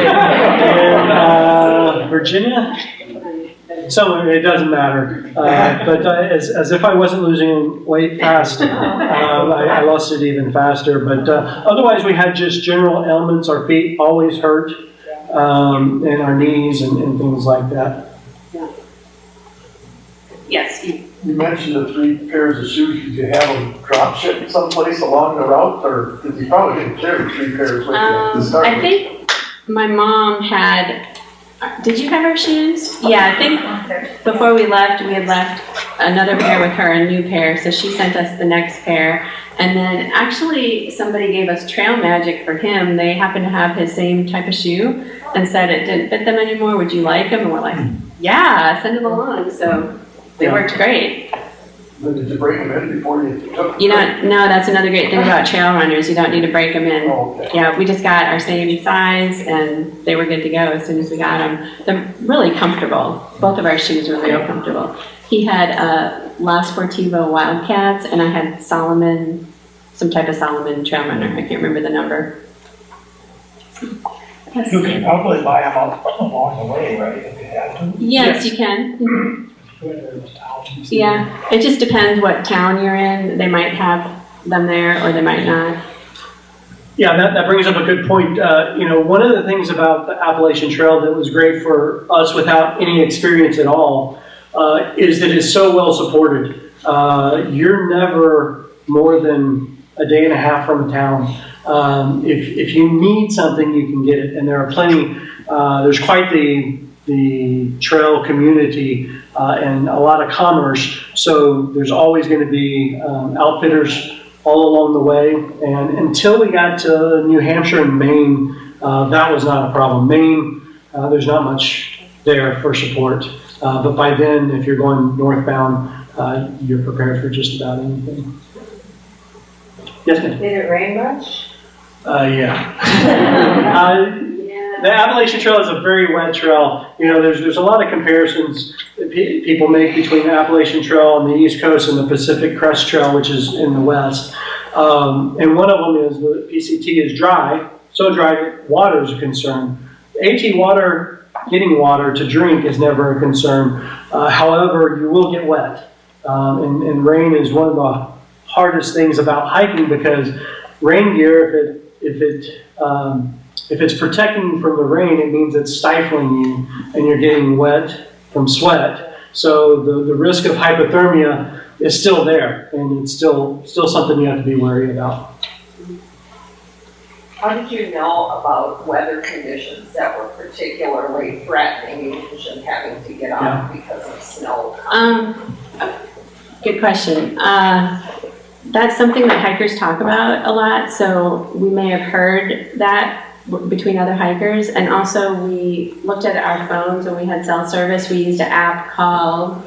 Virginia. Somewhere, it doesn't matter. But as if I wasn't losing weight fast, I lost it even faster. But otherwise, we had just general ailments. Our feet always hurt, and our knees and things like that. Yes. You mentioned the 3 pairs of shoes. Did you have them drop shipped someplace along the route, or did you probably didn't carry 3 pairs with you to start I with? think my mom had. Did you have her shoes? Yeah, I think before we left, we had left another pair with her, a new pair, so she sent us the next pair. And then actually somebody gave us Trail Magic for him. They happened to have his same type of shoe and said it didn't fit them anymore. Would you like them? And we're like, yeah, send them along. So they worked great. But did you break them in before you took them? You know, no, that's another great thing about trail runners. You don't need to break them in. Oh, okay. Yeah, we just got our same size and they were good to go as soon as we got them. They're really comfortable. Both of our shoes were real comfortable. He had La Sportiva Wildcats and I had Solomon, some type of Solomon Trail Runner. I can't remember the number. Yes, You can probably buy them along the way, right, if you had to? yes, you can. Mhm. Yeah, it just depends what town you're in. They might have them there or they might not. Yeah, that brings up a good point. One of the things about the Appalachian Trail that was great for us without any experience at all is that it's so well supported. You're never more than a day and a half from town. If you need something, you can get it. And there are plenty, there's quite the trail community and a lot of commerce. So there's always going to be outfitters all along the way. And until we got to New Hampshire and Maine, that was not a problem. Maine, there's not much there for support. But by then, if you're going northbound, you're prepared for just about anything. Yes, ma'am? Did it rain much? Yeah. The Appalachian Trail is a very wet trail. There's a lot of comparisons that people make between the Appalachian Trail on the East Coast and the Pacific Crest Trail, which is in the west. And one of them is the PCT is dry, so dry that water is a concern. AT water, getting water to drink is never a concern. However, you will get wet. And rain is one of the hardest things about hiking because rain gear, if it's protecting you from the rain, it means it's stifling you and you're getting wet from sweat. So the risk of hypothermia is still there, and it's still something you have to be wary about. How did you know about weather conditions that were particularly threatening you mentioned having to get off because of snow? Good question. That's something that hikers talk about a lot, so we may have heard that between other hikers, and also we looked at our phones when we had cell service. We used an app called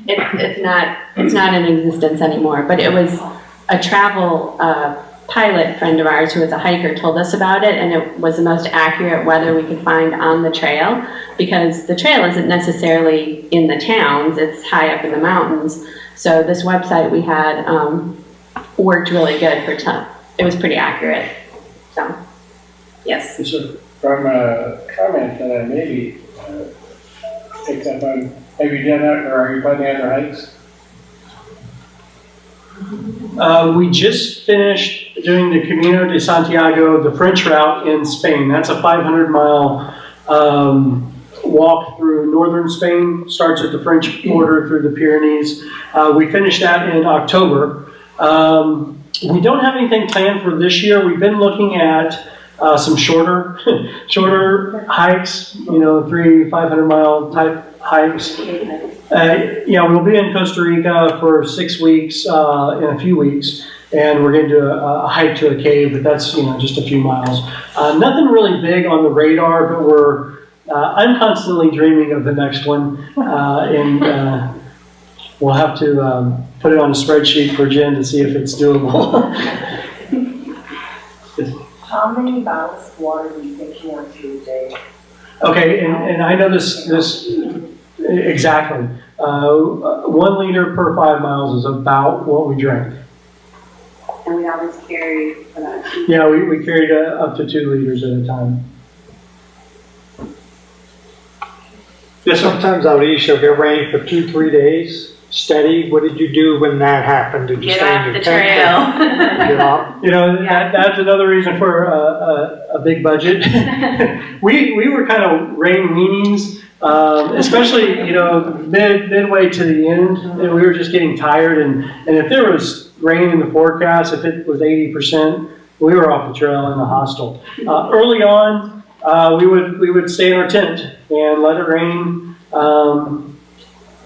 it's not in existence anymore, but it was a travel pilot friend of ours who was a hiker told us about it, and it was the most accurate weather we could find on the trail, because the trail isn't necessarily in the towns, it's high up in the mountains. So this website we had worked really good for it was pretty accurate. So, yes. Yes, sir. From a comment that I maybe picked up on, have you done that, or are you planning other hikes? We just finished doing the Camino de Santiago, the French route in Spain. That's a 500-mile walk through northern Spain, starts at the French border through the Pyrenees. We finished that in October. We don't have anything planned for this year. We've been looking at some shorter hikes, 500-mile type hikes. We'll be in Costa Rica for 6 weeks in a few weeks, and we're going to do a hike to a cave, but that's just a few miles. Nothing really big on the radar, but I'm constantly dreaming of the next one, and we'll have to put it on a spreadsheet for Jen to see if it's doable. How many bottles of water do you think you want to a day? Okay, and I know this exactly. 1 liter per 5 miles is about what we drink. And we always carry about 2. Yeah, we carried up to 2 liters at a time. Yes, sir. Sometimes out east, you'll get rain for 2-3 days, steady. What did you do when that happened? Did you Get stay off in the your tent? trail. Get off? That's another reason for a big budget. we were kind of rain weenies, especially midway to the end, and we were just getting tired. And if there was rain in the forecast, if it was 80%, we were off the trail in the hostel. Early on, we would stay in our tent and let it rain,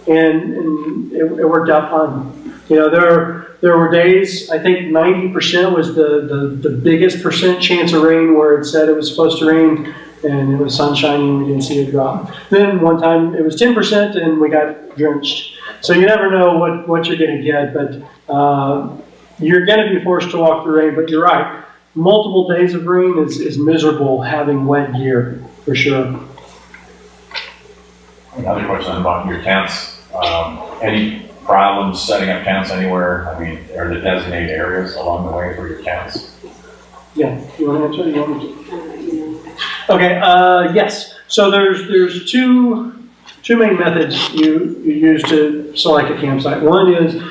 and it worked out fine. There were days, I think 90% was the biggest percent chance of rain, where it said it was supposed to rain, and it was sunshiny and we didn't see a drop. Then one time it was 10% and we got drenched. So you never know what you're going to get, but you're going to be forced to walk through rain. But you're right, multiple days of rain is miserable having wet gear, for sure. Another question about your tents. Any problems setting up tents anywhere? I mean, are there designated areas along the way for your tents? Yeah, you want to answer? You want me to? Okay. Yes. So there's two main methods you use to select a campsite. One is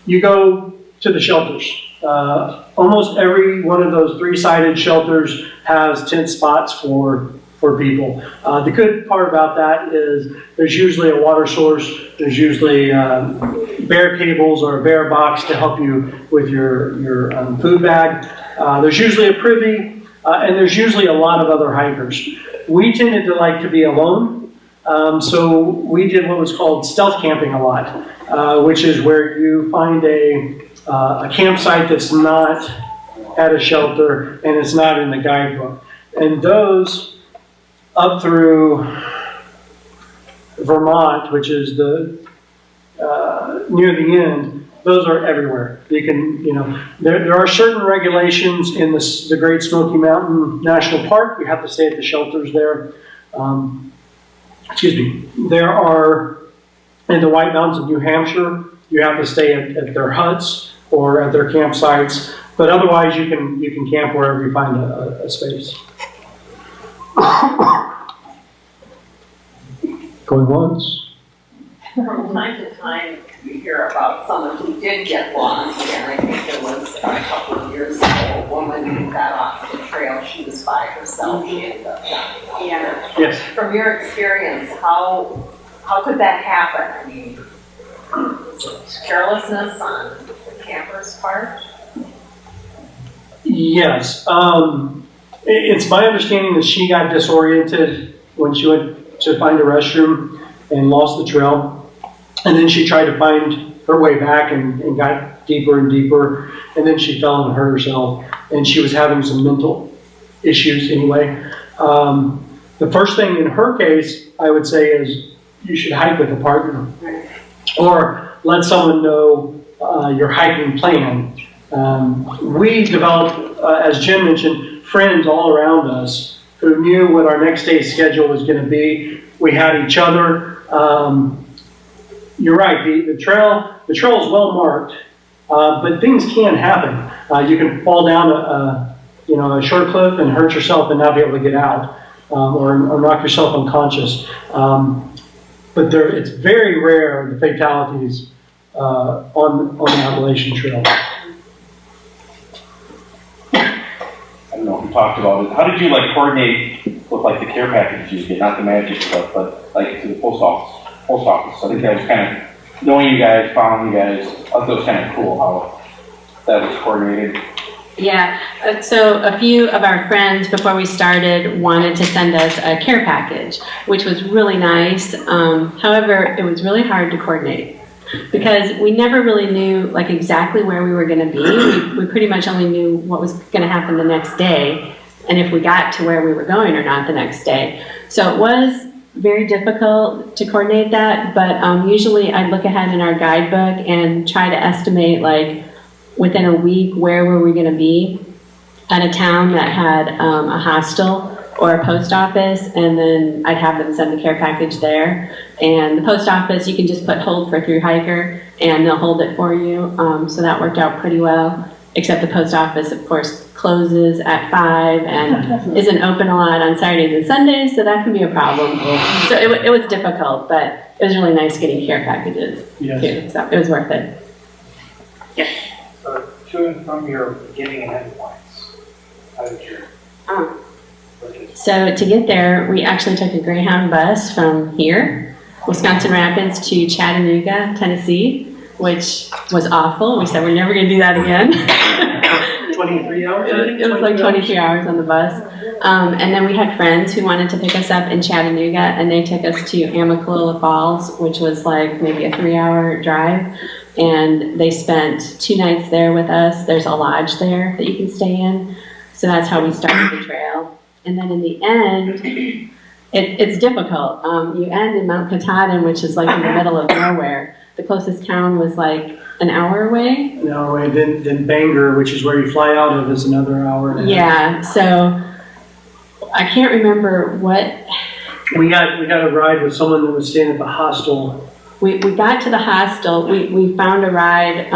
you go to the shelters. Almost every one of those 3-sided shelters has tent spots for people. The good part about that is there's usually a water source. There's usually bear cables or a bear box to help you with your food bag. There's usually a privy, and there's usually a lot of other hikers. We tended to like to be alone, so we did what was called stealth camping a lot, which is where you find a campsite that's not at a shelter and it's not in the guidebook. And those up through Vermont, which is near the end, those are everywhere. You can, there are certain regulations in the Great Smoky Mountain National Park. You have to stay at the shelters there. There are in the White Mountains of New Hampshire. you have to stay at their huts or at their campsites, but otherwise you can camp wherever you find a space. Going once. From time to time, you hear about someone who did get lost, and I think there was a couple of years ago, a woman who got off the trail. She was by herself. She ended up dying. Yeah. Yes. From your experience, how could that happen? I mean, is it carelessness on the camper's part? Yes. It's my understanding that she got disoriented when she went to find a restroom and lost the trail. And then she tried to find her way back and got deeper and deeper. And then she fell and hurt herself. And she was having some mental issues anyway. The first thing in her case, I would say, is you should hike with a partner. Or let someone know your hiking plan. We developed, as Jim mentioned, friends all around us who knew what our next day's schedule was going to be. We had each other. You're right, the trail is well marked, but things can happen. You can fall down a short cliff and hurt yourself and not be able to get out, or knock yourself unconscious. But it's very rare, the fatalities on the Appalachian Trail. I don't know if you talked about it. How did you coordinate with the care packages you get, not the magic stuff, but to the post office? I think that was kind of knowing you guys, following you guys. I thought that was kind of cool how that was coordinated. Yeah, so a few of our friends before we started wanted to send us a care package, which was really nice. However, it was really hard to coordinate because we never really knew exactly where we were going to be. We pretty much only knew what was going to happen the next day and if we got to where we were going or not the next day. So it was very difficult to coordinate that, but usually I'd look ahead in our guidebook and try to estimate within a week where were we going to be at a town that had a hostel or a post office, and then I'd have them send the care package there. And the post office, you can just put hold for through hiker and they'll hold it for you, so that worked out pretty well, except the post office of course closes at 5 and isn't open a lot on Saturdays and Sundays, so that can be a problem. So it was difficult, but it was really nice getting care packages too, so it was worth it. Yes. So to and from your beginning and end points, how did you? So to get there, we actually took a Greyhound bus from here, Wisconsin Rapids, to Chattanooga, Tennessee, which was awful. We said we're never going to do that again. 23 hours? It was 23 hours on the bus. And then we had friends who wanted to pick us up in Chattanooga, and they took us to Amicalola Falls, which was maybe a 3-hour drive. And they spent 2 nights there with us. There's a lodge there that you can stay in. So that's how we started the trail. And then in the end, it's difficult. You end in Mount Katahdin, which is in the middle of nowhere. The closest town was an hour away. An hour away. Then Bangor, which is where you fly out of, is another hour and a half. Yeah, so I can't remember what. We got a ride with someone that was staying at the hostel. We got to the hostel. We found a ride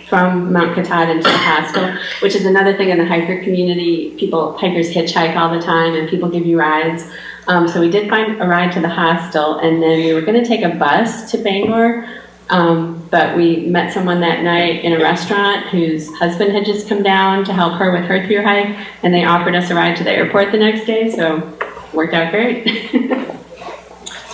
from Mount Katahdin to the hostel, which is another thing in the hiker community. Hikers hitchhike all the time, and people give you rides. So we did find a ride to the hostel, and then we were going to take a bus to Bangor, but we met someone that night in a restaurant whose husband had just come down to help her with her through hike, and they offered us a ride to the airport the next day, so it worked out great.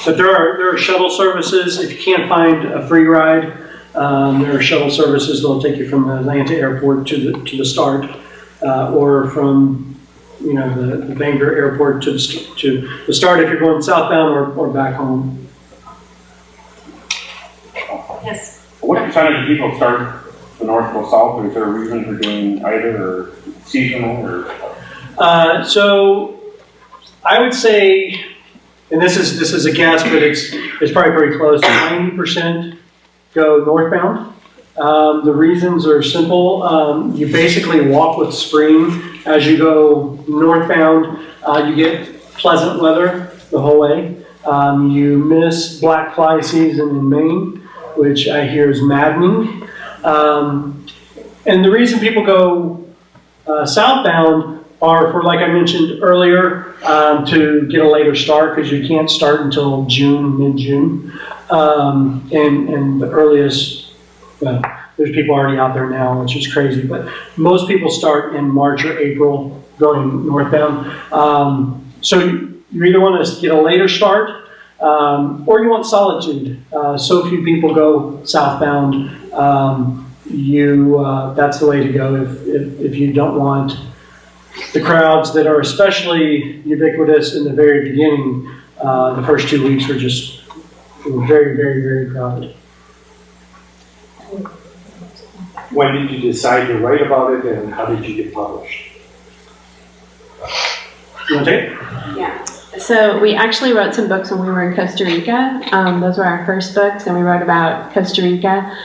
But there are shuttle services. If you can't find a free ride, there are shuttle services that'll take you from the Atlanta airport to the start, or from the Bangor airport to the start if you're going southbound or back home. Yes. What percentage of people start the north or south, or is there a reason for doing either, or seasonal, or? So I would say, and this is a guess, but it's probably pretty close. 90% go northbound. The reasons are simple. You basically walk with spring as you go northbound. You get pleasant weather the whole way. You miss black fly season in Maine. which I hear is maddening. And the reason people go southbound are for, like I mentioned earlier, to get a later start, because you can't start until June, mid-June. And the earliest, well, there's people already out there now, which is crazy, but most people start in March or April going northbound. So you either want to get a later start, or you want solitude. So few people go southbound. That's the way to go if you don't want the crowds that are especially ubiquitous in the very beginning. The first 2 weeks were very, very, very crowded. When did you decide to write about it, and how did you get published? You want to take it? Yeah. So we actually wrote some books when we were in Costa Rica. Those were our first books, and we wrote about Costa Rica,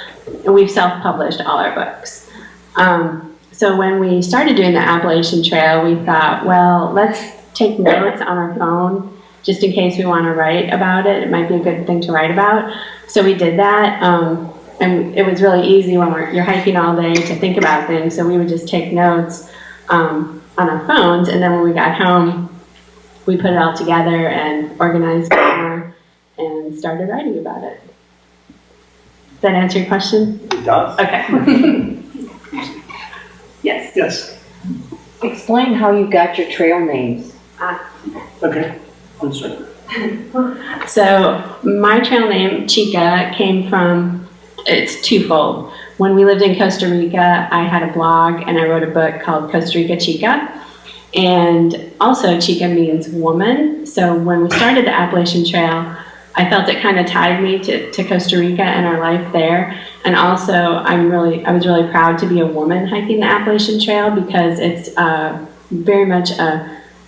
and we've self-published all our books. So when we started doing the Appalachian Trail, we thought, well, let's take notes on our phone just in case we want to write about it. It might be a good thing to write about. So we did that, and it was really easy when you're hiking all day to think about things. So we would just take notes on our phones, and then when we got home, we put it all together and organized it more and started writing about it. Does that answer your question? It does. Okay. Yes. Yes. Explain how you got your trail names. Okay. Let's start. So my trail name, Chica, came from, it's twofold. When we lived in Costa Rica, I had a blog and I wrote a book called Costa Rica Chica. And also Chica means woman. So when we started the Appalachian Trail, I felt it kind of tied me to Costa Rica and our life there. And also I was really proud to be a woman hiking the Appalachian Trail, because it's very much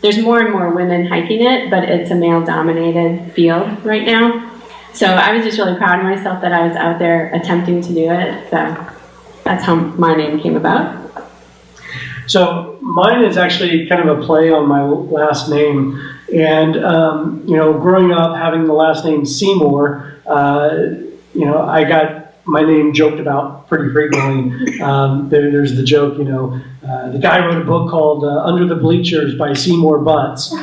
there's more and more women hiking it, but it's a male-dominated field right now. So I was just really proud of myself that I was out there attempting to do it. So that's how my name came about. So mine is actually kind of a play on my last name. And, growing up having the last name Seymour, I got my name joked about pretty frequently. There's the joke, the guy wrote a book called Under the Bleachers by Seymour Butts, things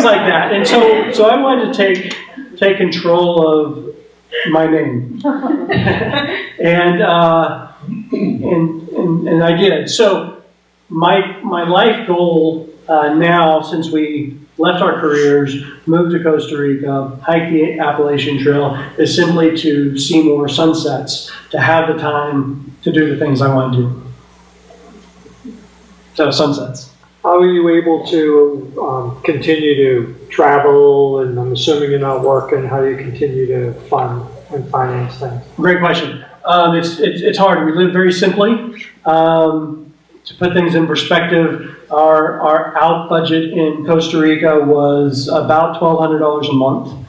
like that. And so I wanted to take control of my name. And I did. So my life goal now, since we left our careers, moved to Costa Rica, hiked the Appalachian Trail, is simply to see more sunsets, to have the time to do the things I want to do. So sunsets. How are you able to continue to travel, and I'm assuming you're not working, how do you continue to fund and finance things? Great question. It's hard. We live very simply. To put things in perspective, our out budget in Costa Rica was about $1,200 a month.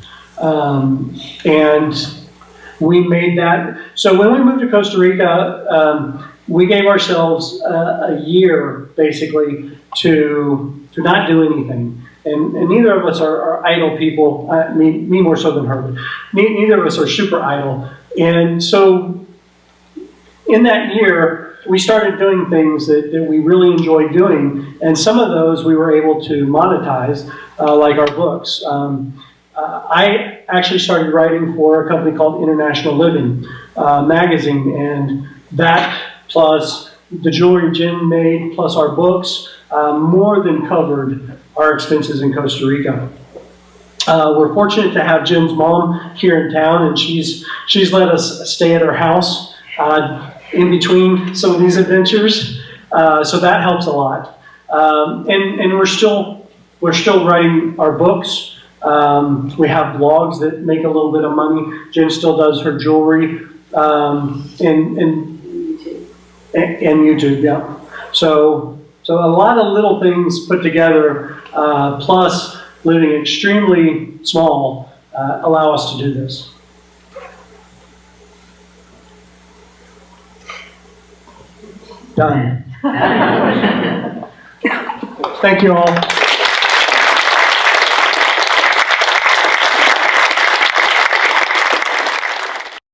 And we made that. So when we moved to Costa Rica, we gave ourselves a year, basically, to not do anything. And neither of us are idle people, me more so than her. Neither of us are super idle. And so in that year, we started doing things that we really enjoyed doing, and some of those we were able to monetize, like our books. I actually started writing for a company called International Living magazine, and that plus the jewelry Jen made, plus our books, more than covered our expenses in Costa Rica. We're fortunate to have Jen's mom here in town, and she's let us stay at her house in between some of these adventures, so that helps a lot. And we're still writing our books. We have blogs that make a little bit of money. Jen still does her jewelry, and YouTube, yeah. So a lot of little things put together, plus living extremely small, allow us to do this. Done. Thank you all.